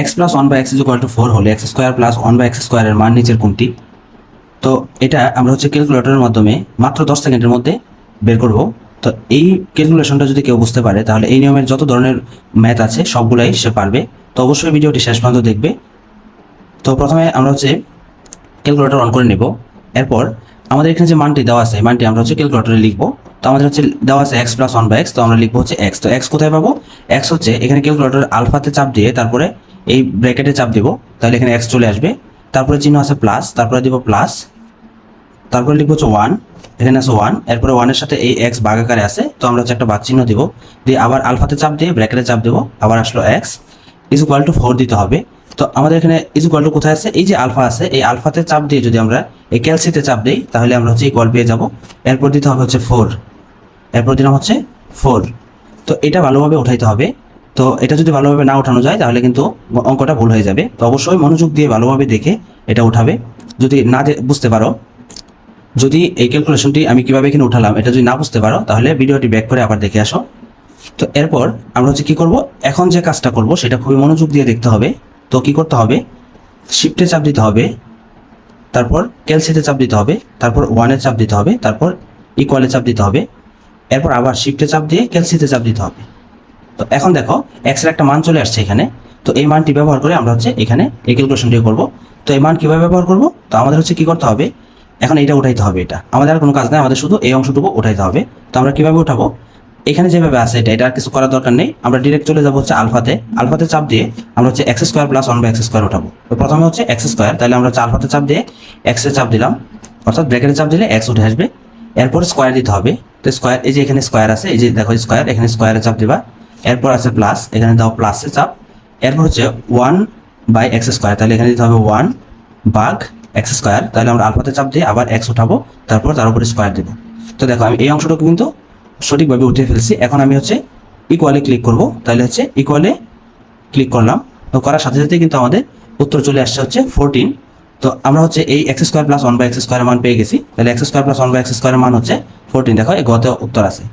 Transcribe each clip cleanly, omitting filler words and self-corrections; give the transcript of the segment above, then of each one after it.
X plus one by x is equal to 4 হলে x square plus one by x স্কোয়ারের মান নিচের কোনটি? তো এটা আমরা হচ্ছে ক্যালকুলেটরের মাধ্যমে মাত্র 10 সেকেন্ডের মধ্যে বের করব। তো এই ক্যালকুলেশনটা যদি কেউ বুঝতে পারে তাহলে এই নিয়মের যত ধরনের ম্যাথ আছে সবগুলাই সে পারবে। তো অবশ্যই ভিডিওটি শেষ পর্যন্ত দেখবে। তো প্রথমে আমরা হচ্ছে ক্যালকুলেটর অন করে নেব। এরপর আমাদের এখানে যে মানটি দেওয়া আছে মানটি আমরা হচ্ছে ক্যালকুলেটরে লিখবো। তো আমাদের হচ্ছে দেওয়া আছে x plus one by x, তো আমরা লিখবো হচ্ছে এক্স। তো এক্স কোথায় পাবো? এক্স হচ্ছে এখানে ক্যালকুলেটর আলফাতে চাপ দিয়ে তারপরে এই ব্র্যাকেটে চাপ দেবো, তাহলে এখানে এক্স চলে আসবে। তারপরে চিহ্ন আছে প্লাস, তারপরে দিব প্লাস, তারপরে লিখবো হচ্ছে ওয়ান, এখানে আছে ওয়ান। এরপরে ওয়ানের সাথে এই এক্স ভাগ আকারে আছে, তো আমরা হচ্ছে একটা ভাগ চিহ্ন দিব, দিয়ে আবার আলফাতে চাপ দিয়ে ব্র্যাকেটে চাপ দেবো, আবার আসলো এক্স ইজ ইকুয়াল টু 4 দিতে হবে। তো আমাদের এখানে ইজ ইকুয়াল টু কোথায় আছে? এই যে আলফা আছে, এই আলফাতে চাপ দিয়ে যদি আমরা এই ক্যালসিতে চাপ দিই তাহলে আমরা হচ্ছে ইকুয়াল পেয়ে যাব। এরপর দিতে হবে হচ্ছে 4, এরপর দিলাম হচ্ছে 4। তো এটা ভালোভাবে উঠাইতে হবে। তো এটা যদি ভালোভাবে না উঠানো যায় তাহলে কিন্তু অঙ্কটা ভুল হয়ে যাবে। তো অবশ্যই মনোযোগ দিয়ে ভালোভাবে দেখে এটা উঠাবে। যদি না বুঝতে পারো, যদি এই ক্যালকুলেশনটি আমি কিভাবে এখানে উঠালাম এটা যদি না বুঝতে পারো তাহলে ভিডিওটি ব্যাক করে আবার দেখে আসো। তো এরপর আমরা হচ্ছে কি করব, এখন যে কাজটা করব সেটা খুবই মনোযোগ দিয়ে দেখতে হবে। তো কি করতে হবে? শিফটে চাপ দিতে হবে, তারপর ক্যালসিতে চাপ দিতে হবে, তারপর ওয়ানে চাপ দিতে হবে, তারপর ইকুয়ালে চাপ দিতে হবে, এরপর আবার শিফটে চাপ দিয়ে ক্যালসিতে চাপ দিতে হবে। তো এখন দেখো এক্সের একটা মান চলে আসছে এখানে। তো এই মানটি ব্যবহার করে আমরা হচ্ছে এখানে এই ক্যালকুলেশনটি করব। তো এই মান কীভাবে ব্যবহার করব? তো আমাদের হচ্ছে কি করতে হবে, এখন এটা উঠাইতে হবে। এটা আমাদের আর কোনো কাজ নেই, আমাদের শুধু এই অংশটুকু উঠাইতে হবে। তো আমরা কীভাবে উঠাবো? এখানে যেভাবে আছে এটা আর কিছু করার দরকার নেই। আমরা ডিরেক্ট চলে যাবো হচ্ছে আলফাতে, আলফাতে চাপ দিয়ে আমরা হচ্ছে x square plus one by x square উঠাবো। তো প্রথমে হচ্ছে এক্স স্কোয়ার, তাহলে আমরা হচ্ছে আলফাতে চাপ দিয়ে এক্সে চাপ দিলাম, অর্থাৎ ব্র্যাকেটে চাপ দিলে এক্স উঠে আসবে। এরপর স্কোয়ার দিতে হবে। তো স্কোয়ার, এই যে এখানে স্কোয়ার আছে, এই যে দেখো স্কোয়ার, এখানে স্কোয়ারে চাপ দিবা। এরপর আছে প্লাস, এখানে দাও প্লাসে চাপ। এরপর হচ্ছে ওয়ান বাই এক্স স্কোয়ার, তাহলে এখানে দিতে হবে ওয়ান ভাগ এক্স স্কোয়ার, তাহলে আমরা আলফাতে চাপ দিয়ে আবার এক্স উঠাবো, তারপর তার উপরে স্কোয়ার দেবো। তো দেখো আমি এই অংশটুকু কিন্তু সঠিকভাবে উঠে ফেলছি। এখন আমি হচ্ছে ইকুয়ালে ক্লিক করব, তাহলে হচ্ছে ইকুয়ালে ক্লিক করলাম। তো করার সাথে সাথে কিন্তু আমাদের উত্তর চলে আসছে হচ্ছে 14। তো আমরা হচ্ছে এই x square plus one by x স্কোয়ারের মান পেয়ে গেছি। তাহলে x square plus one by x স্কোয়ারের মান হচ্ছে 14। দেখো এই গত উত্তর আছে।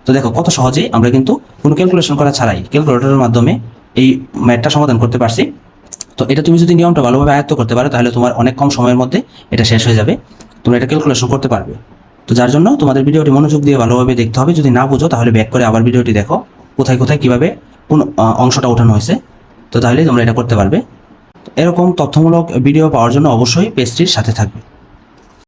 তো দেখো কত সহজেই আমরা কিন্তু কোনো ক্যালকুলেশন করা ছাড়াই ক্যালকুলেটরের মাধ্যমে এই ম্যাথটা সমাধান করতে পারছি। তো এটা তুমি যদি নিয়মটা ভালোভাবে আয়ত্ত করতে পারো তাহলে তোমার অনেক কম সময়ের মধ্যে এটা শেষ হয়ে যাবে, তোমরা এটা ক্যালকুলেশন করতে পারবে। তো যার জন্য তোমাদের ভিডিওটি মনোযোগ দিয়ে ভালোভাবে দেখতে হবে। যদি না বুঝো তাহলে ব্যাক করে আবার ভিডিওটি দেখো, কোথায় কোথায় কীভাবে কোন অংশটা ওঠানো হয়েছে। তো তাহলেই তোমরা এটা করতে পারবে। এরকম তথ্যমূলক ভিডিও পাওয়ার জন্য অবশ্যই পেজটির সাথে থাকবে।